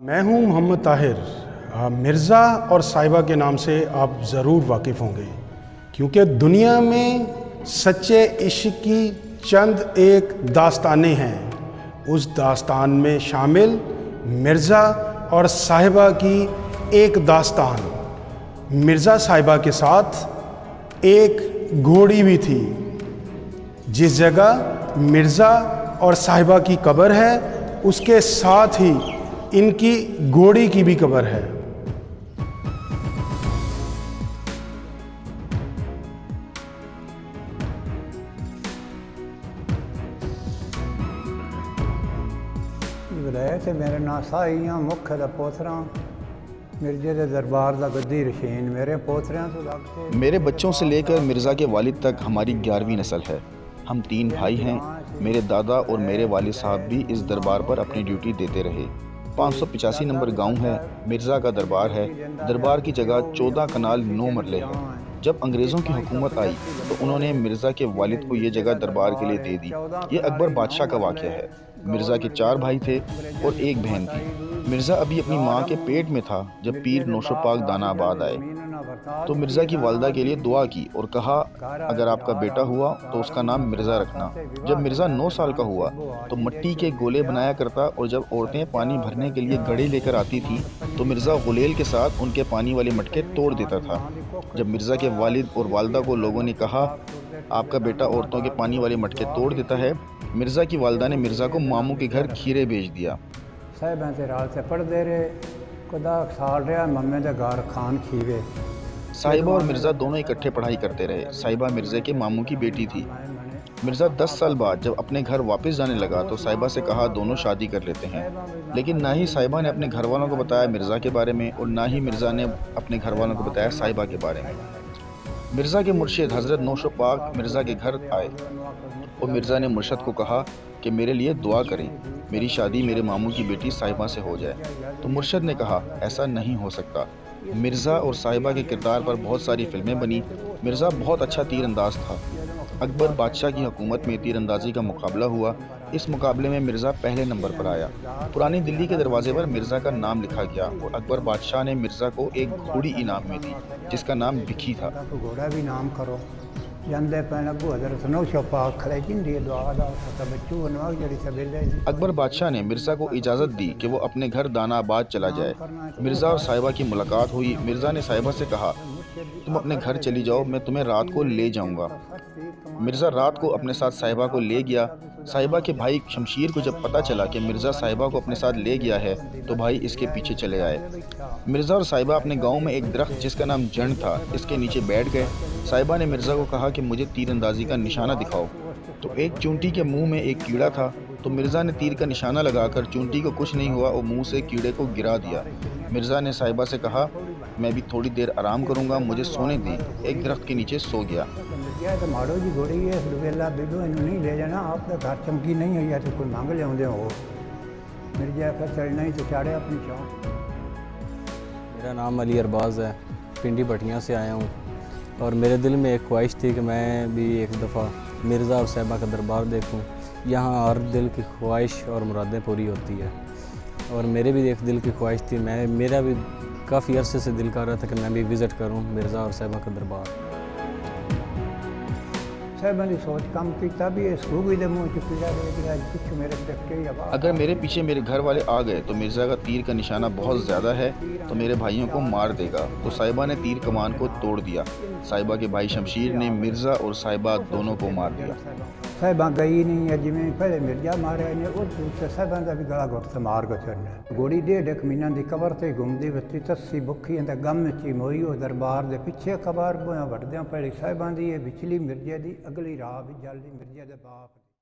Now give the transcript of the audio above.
मैं हूं मोहम्मद ताहिर। मिर्ज़ा और साहिबा के नाम से आप ज़रूर वाकिफ़ होंगे, क्योंकि दुनिया में सच्चे इश्क की चंद एक दास्तानें हैं। उस दास्तान में शामिल मिर्ज़ा और साहिबा की एक दास्तान। मिर्ज़ा साहिबा के साथ एक घोड़ी भी थी। जिस जगह मिर्ज़ा और साहिबा की कब्र है, उसके साथ ही इनकी घोड़ी की भी कब्र है। वलायत मेरे नाम साहियां मुख दा पोतरा मिर्जे दे दरबार दा गद्दी रशीन मेरे पोतरियां तो लगते। मेरे बच्चों से लेकर मिर्ज़ा के वालिद तक हमारी 11वीं नस्ल है। हम 3 भाई हैं। मेरे दादा और मेरे वालिद साहब भी इस दरबार पर अपनी ड्यूटी देते रहे। 585 नंबर गांव है। मिर्ज़ा का दरबार है। दरबार की जगह 14 कनाल 9 मरले है। जब अंग्रेज़ों की हुकूमत आई तो उन्होंने मिर्ज़ा के वालिद को ये जगह दरबार के लिए दे दी। ये अकबर बादशाह का वाक़या है। मिर्ज़ा के 4 भाई थे और एक बहन थी। मिर्ज़ा अभी अपनी माँ के पेट में था जब पीर नौशोपाक दानाबाद आए तो मिर्ज़ा की वालदा के लिए दुआ की और कहा, अगर आपका बेटा हुआ तो उसका नाम मिर्ज़ा रखना। जब मिर्ज़ा 9 साल का हुआ तो मिट्टी के गोले बनाया करता और जब औरतें पानी भरने के लिए घड़े लेकर आती थी तो मिर्ज़ा गुलेल के साथ उनके पानी वाले मटके तोड़ देता था। जब मिर्ज़ा के वालिद और वालदा को लोगों ने कहा, आपका बेटा औरतों के पानी वाले मटके तोड़ देता है, मिर्ज़ा की वालदा ने मिर्ज़ा को मामू के घर खीरे भेज दिया। साहिबां ते रात से पढ़ते रहे, खुदा साल रहा मम्मे दे घर खान खीवे। साहिबा और मिर्ज़ा दोनों इकट्ठे पढ़ाई करते रहे। साहिबा मिर्ज़ा के मामू की बेटी थी। मिर्ज़ा 10 साल बाद जब अपने घर वापस जाने लगा तो साहिबा से कहा, दोनों शादी कर लेते हैं। लेकिन ना ही साहिबा ने अपने घर वालों को बताया मिर्ज़ा के बारे में और ना ही मिर्ज़ा ने अपने घर वालों को बताया साहिबा के बारे में। मिर्ज़ा के मुर्शिद हज़रत नौशोपाक मिर्ज़ा के घर आए और मिर्ज़ा ने मुर्शद को कहा कि मेरे लिए दुआ करें, मेरी शादी मेरे मामू की बेटी साहिबा से हो जाए। तो मुर्शद ने कहा, ऐसा नहीं हो सकता। मिर्ज़ा और साहिबा के किरदार पर बहुत सारी फिल्में बनी। मिर्ज़ा बहुत अच्छा तीरंदाज था। अकबर बादशाह की हुकूमत में तीरंदाजी का मुकाबला हुआ। इस मुकाबले में मिर्ज़ा पहले नंबर पर आया। पुरानी दिल्ली के दरवाजे पर मिर्ज़ा का नाम लिखा गया और अकबर बादशाह ने मिर्ज़ा को एक घोड़ी इनाम में दी जिसका नाम बिखी था। घोड़ा भी नाम करो जंदे पैन अबू हज़रत नौशोपाक खड़े जिंदी दुआ दा बच्चू बनवा जड़ी सबेले। अकबर बादशाह ने मिर्ज़ा को इजाज़त दी कि वो अपने घर दानाबाद चला जाए। मिर्ज़ा और साहिबा की मुलाकात हुई। मिर्ज़ा ने साहिबा से कहा, तुम अपने घर चली जाओ, मैं तुम्हें रात को ले जाऊंगा। मिर्ज़ा रात को अपने साथ साहिबा को ले गया। साहिबा के भाई शमशीर को जब पता चला कि मिर्ज़ा साहिबा को अपने साथ ले गया है तो भाई इसके पीछे चले आए। मिर्ज़ा और साहिबा अपने गांव में एक दरख्त जिसका नाम जंड था इसके नीचे बैठ गए। साहिबा ने मिर्ज़ा को कहा कि मुझे तीरंदाजी का निशाना दिखाओ। तो एक चूंटी के मुंह में एक कीड़ा था तो मिर्ज़ा ने तीर का निशाना लगाकर चूंटी को कुछ नहीं हुआ और मुंह से कीड़े को गिरा दिया। मिर्ज़ा ने साहिबा से कहा, मैं भी थोड़ी देर आराम करूंगा, मुझे सोने दें। एक दरख्त के नीचे सो गया। तो माड़ो जी घोड़ी है वेला बेडो इन्हू नहीं ले जाना, आप तो घर चमकी नहीं हुई है तो कोई मांग लिया हो। मिर्जा का चढ़ना ही तो चाड़े अपनी शौक। मेरा नाम अली अरबाज़ है, पिंडी भटियाँ से आया हूँ और मेरे दिल में एक ख्वाहिश थी कि मैं भी एक दफ़ा मिर्ज़ा और साहिबा का दरबार देखूँ। यहाँ हर दिल की ख्वाहिश और मुरादें पूरी होती है और मेरे भी एक दिल की ख्वाहिश थी। मेरा भी काफ़ी अरसे से दिल कर रहा था कि मैं भी विज़िट करूँ मिर्ज़ा और साहिबा का दरबार। साहिबां दी सोच कम किया भी सूगी दे मुँह च पीड़ा दे कुछ मेरे धक्के या अगर मेरे पीछे मेरे घर वाले आ गए तो मिर्ज़ा का तीर का निशाना बहुत ज़्यादा है तो मेरे भाइयों को मार देगा। तो साहिबा ने तीर कमान को तोड़ दिया। साहिबा के भाई शमशीर ने मिर्ज़ा और साहिबा दोनों को मार दिया। साहिबा गई नहीं है, जिमें पहले मिर्जा मारे ने और दूसरे साहिबां का भी गला घुट से मार को चढ़ना। घोड़ी 1.5 महीना की कबर से घूमती बच्ची तस्सी बुखी गम ची मोई वो दरबार के पिछे कबर वटद्या पहले साहिबां की विचली मिर्जे की अगली राह भी जल्दी मिर्जे के बाप।